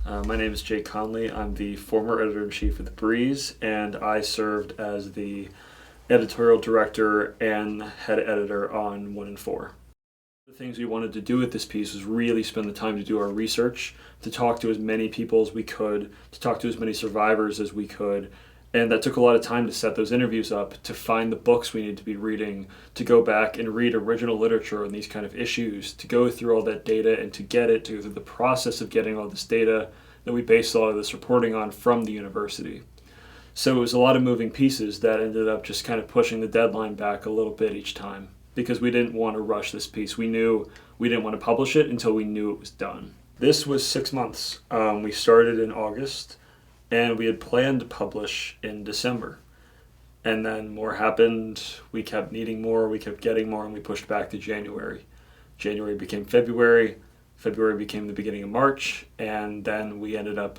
My name is Jake Conley. I'm the former editor-in-chief of The Breeze, and I served as the editorial director and head editor on 1 and 4. The things we wanted to do with this piece was really spend the time to do our research, to talk to as many people as we could, to talk to as many survivors as we could, and that took a lot of time to set those interviews up, to find the books we need to be reading, to go back and read original literature on these kind of issues, to go through all that data and to get it, to go through the process of getting all this data that we based a lot of this reporting on from the university. So it was a lot of moving pieces that ended up just kind of pushing the deadline back a little bit each time because we didn't want to rush this piece. We knew we didn't want to publish it until we knew it was done. This was 6 months. We started in August and we had planned to publish in December. And then more happened. We kept needing more, we kept getting more, and we pushed back to January. January became February. February became the beginning of March, and then we ended up,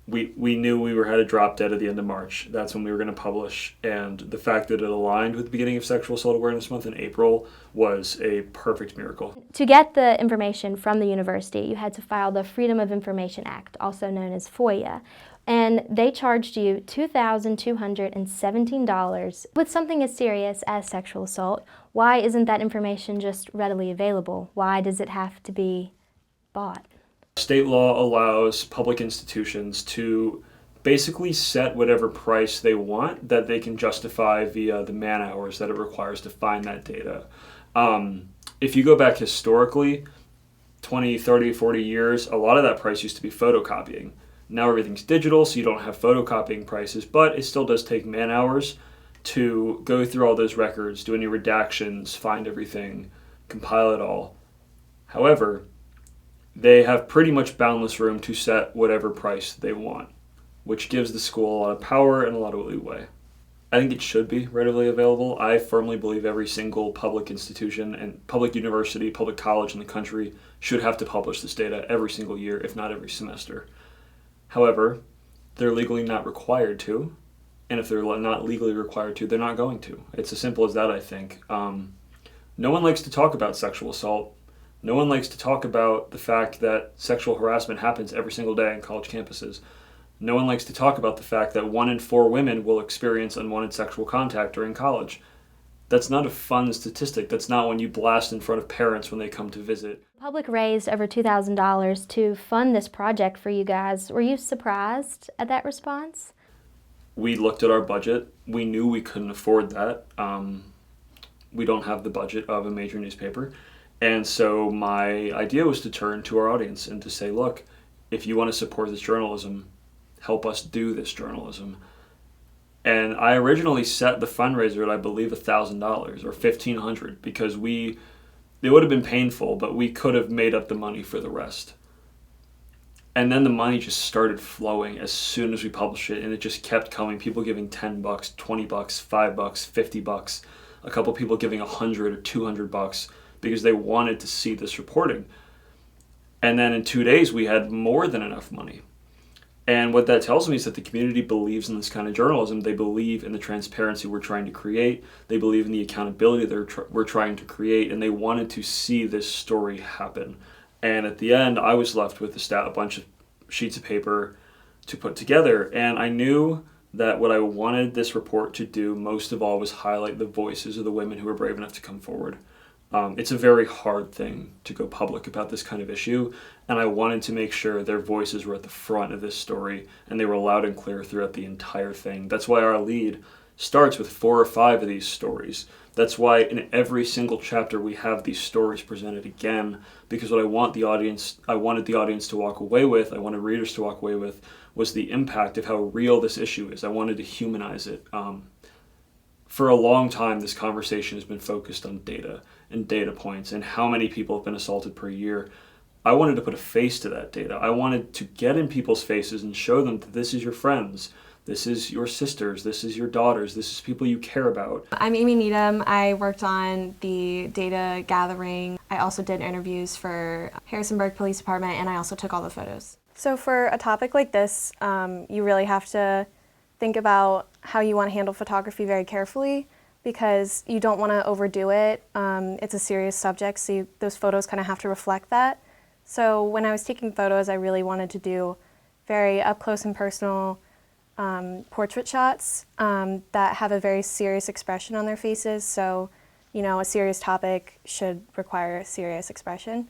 we knew we had a drop dead at the end of March. That's when we were going to publish, and the fact that it aligned with the beginning of Sexual Assault Awareness Month in April was a perfect miracle. To get the information from the university, you had to file the Freedom of Information Act, also known as FOIA, and they charged you $2,217 with something as serious as sexual assault. Why isn't that information just readily available? Why does it have to be bought? State law allows public institutions to basically set whatever price they want that they can justify via the man hours that it requires to find that data. If you go back historically, 20, 30, 40 years, a lot of that price used to be photocopying. Now everything's digital, so you don't have photocopying prices, but it still does take man hours to go through all those records, do any redactions, find everything, compile it all. However, they have pretty much boundless room to set whatever price they want, which gives the school a lot of power and a lot of leeway. I think it should be readily available. I firmly believe every single public institution and public university, public college in the country should have to publish this data every single year, if not every semester. However, they're legally not required to, and if they're not legally required to, they're not going to. It's as simple as that, I think. No one likes to talk about sexual assault. No one likes to talk about the fact that sexual harassment happens every single day on college campuses. No one likes to talk about the fact that 1 in 4 women will experience unwanted sexual contact during college. That's not a fun statistic. That's not when you blast in front of parents when they come to visit. The public raised over $2,000 to fund this project for you guys. Were you surprised at that response? We looked at our budget. We knew we couldn't afford that. We don't have the budget of a major newspaper. And so my idea was to turn to our audience and to say, look, if you want to support this journalism, help us do this journalism. And I originally set the fundraiser at, I believe, $1,000 or $1,500 because it would have been painful, but we could have made up the money for the rest. And then the money just started flowing as soon as we published it, and it just kept coming. People giving $10, $20, $5, $50, a couple people giving $100 or $200 because they wanted to see this reporting. And then in 2 days, we had more than enough money. And what that tells me is that the community believes in this kind of journalism. They believe in the transparency we're trying to create. They believe in the accountability that we're trying to create, and they wanted to see this story happen. And at the end, I was left with a bunch of sheets of paper to put together. And I knew that what I wanted this report to do most of all was highlight the voices of the women who were brave enough to come forward. It's a very hard thing to go public about this kind of issue, and I wanted to make sure their voices were at the front of this story, and they were loud and clear throughout the entire thing. That's why our lead starts with 4 or 5 of these stories. That's why in every single chapter we have these stories presented again, because what I wanted the audience to walk away with, I wanted readers to walk away with, was the impact of how real this issue is. I wanted to humanize it. For a long time, this conversation has been focused on data and data points and how many people have been assaulted per year. I wanted to put a face to that data. I wanted to get in people's faces and show them that this is your friends, this is your sisters, this is your daughters, this is people you care about. I'm Amy Needham. I worked on the data gathering. I also did interviews for Harrisonburg Police Department, and I also took all the photos. So for a topic like this, you really have to think about how you want to handle photography very carefully, because you don't want to overdo it. It's a serious subject, so those photos kind of have to reflect that. So when I was taking photos, I really wanted to do very up close and personal portrait shots that have a very serious expression on their faces. So, you know, a serious topic should require a serious expression.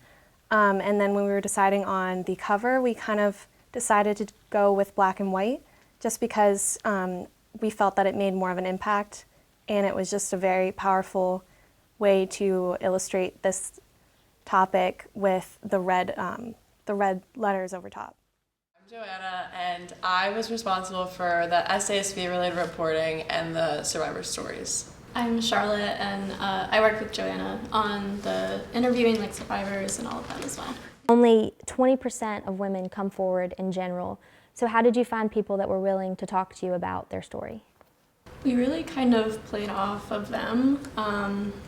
And then when we were deciding on the cover, we kind of decided to go with black and white just because we felt that it made more of an impact, and it was just a very powerful way to illustrate this topic with the red letters over top. I'm Joanna, and I was responsible for the SASV related reporting and the survivor stories. I'm Charlotte, and I work with Joanna on the interviewing like survivors and all of that as well. Only 20% of women come forward in general. So how did you find people that were willing to talk to you about their story? We really kind of played off of them.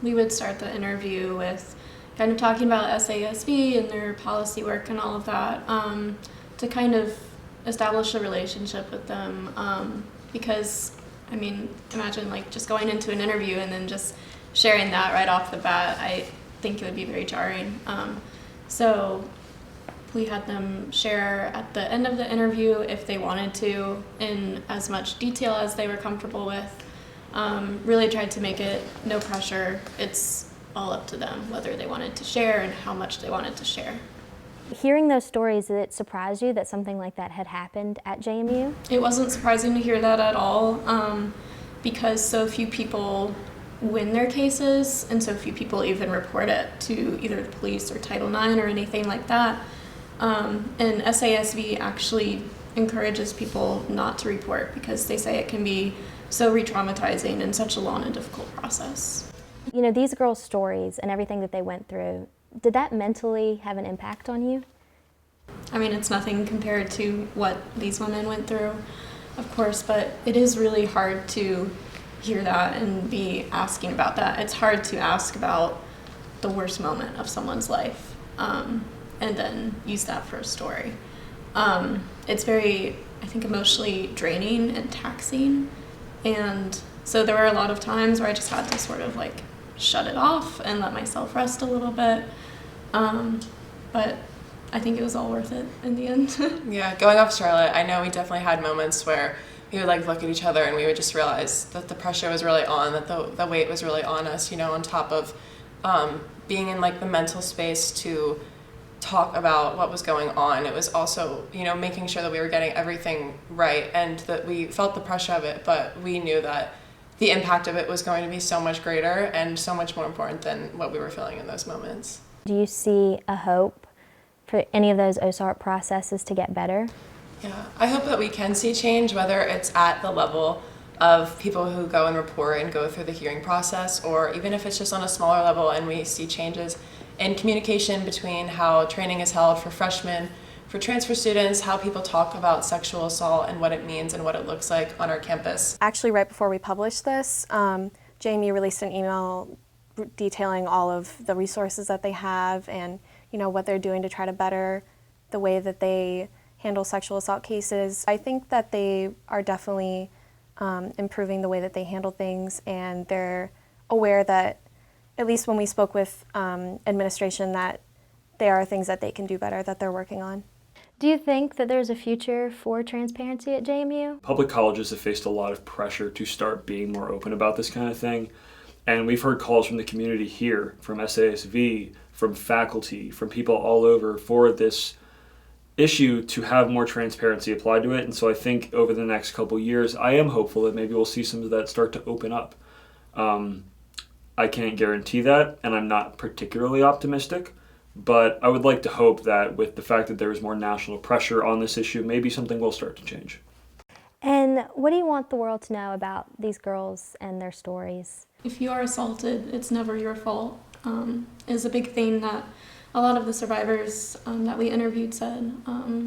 We would start the interview with kind of talking about SASV and their policy work and all of that to kind of establish a relationship with them because, I mean, imagine like just going into an interview and then just sharing that right off the bat. I think it would be very jarring. So we had them share at the end of the interview if they wanted to in as much detail as they were comfortable with. Really tried to make it no pressure. It's all up to them whether they wanted to share and how much they wanted to share. Hearing those stories, did it surprise you that something like that had happened at JMU? It wasn't surprising to hear that at all because so few people win their cases and so few people even report it to either the police or Title IX or anything like that. And SASV actually encourages people not to report because they say it can be so re-traumatizing and such a long and difficult process. You know, these girls' stories and everything that they went through, did that mentally have an impact on you? I mean, it's nothing compared to what these women went through, of course, but it is really hard to hear that and be asking about that. It's hard to ask about the worst moment of someone's life and then use that for a story. It's very, I think, emotionally draining and taxing. And so there were a lot of times where I just had to sort of like shut it off and let myself rest a little bit. But I think it was all worth it in the end. Yeah, going off Charlotte, I know we definitely had moments where we would like look at each other and we would just realize that the pressure was really on, that the weight was really on us, you know, on top of being in like the mental space to talk about what was going on. It was also, you know, making sure that we were getting everything right and that we felt the pressure of it, but we knew that the impact of it was going to be so much greater and so much more important than what we were feeling in those moments. Do you see a hope for any of those OSART processes to get better? Yeah, I hope that we can see change, whether it's at the level of people who go and report and go through the hearing process, or even if it's just on a smaller level and we see changes in communication between how training is held for freshmen, for transfer students, how people talk about sexual assault and what it means and what it looks like on our campus. Actually, right before we published this, JMU released an email detailing all of the resources that they have and, you know, what they're doing to try to better the way that they handle sexual assault cases. I think that they are definitely improving the way that they handle things, and they're aware that, at least when we spoke with administration, that there are things that they can do better that they're working on. Do you think that there's a future for transparency at JMU? Public colleges have faced a lot of pressure to start being more open about this kind of thing. And we've heard calls from the community here, from SASV, from faculty, from people all over for this issue to have more transparency applied to it. And so I think over the next couple years, I am hopeful that maybe we'll see some of that start to open up. I can't guarantee that, and I'm not particularly optimistic, but I would like to hope that with the fact that there is more national pressure on this issue, maybe something will start to change. And what do you want the world to know about these girls and their stories? If you are assaulted, it's never your fault, is a big thing that a lot of the survivors that we interviewed said.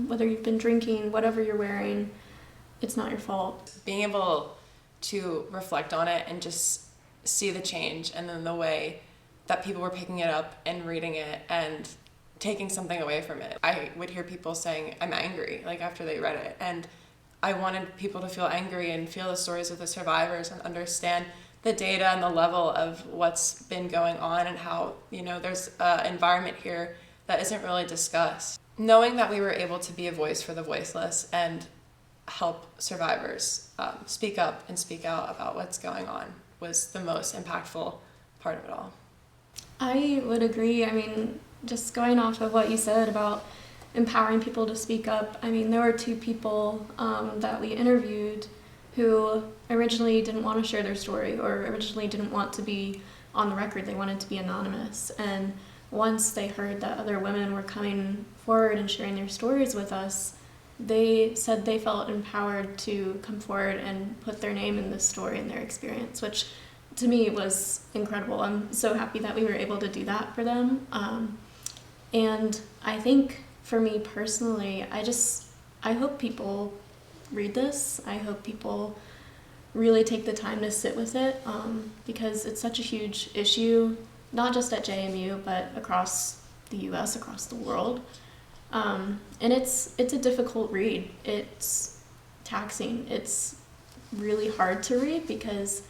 Whether you've been drinking, whatever you're wearing, it's not your fault. Being able to reflect on it and just see the change and then the way that people were picking it up and reading it and taking something away from it. I would hear people saying, I'm angry, like after they read it. And I wanted people to feel angry and feel the stories of the survivors and understand the data and the level of what's been going on and how, you know, there's an environment here that isn't really discussed. Knowing that we were able to be a voice for the voiceless and help survivors speak up and speak out about what's going on was the most impactful part of it all. I would agree. I mean, just going off of what you said about empowering people to speak up, I mean, there were two people that we interviewed who originally didn't want to share their story or originally didn't want to be on the record. They wanted to be anonymous. And once they heard that other women were coming forward and sharing their stories with us, they said they felt empowered to come forward and put their name in this story and their experience, which to me was incredible. I'm so happy that we were able to do that for them. And I think for me personally, I hope people read this. I hope people really take the time to sit with it because it's such a huge issue, not just at JMU, but across the US, across the world. And it's a difficult read. It's taxing. It's really hard to read because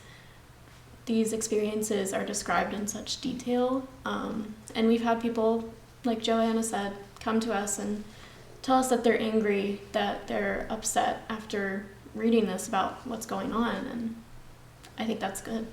these experiences are described in such detail. And we've had people, like Joanna said, come to us and tell us that they're angry, that they're upset after reading this about what's going on. And I think that's good.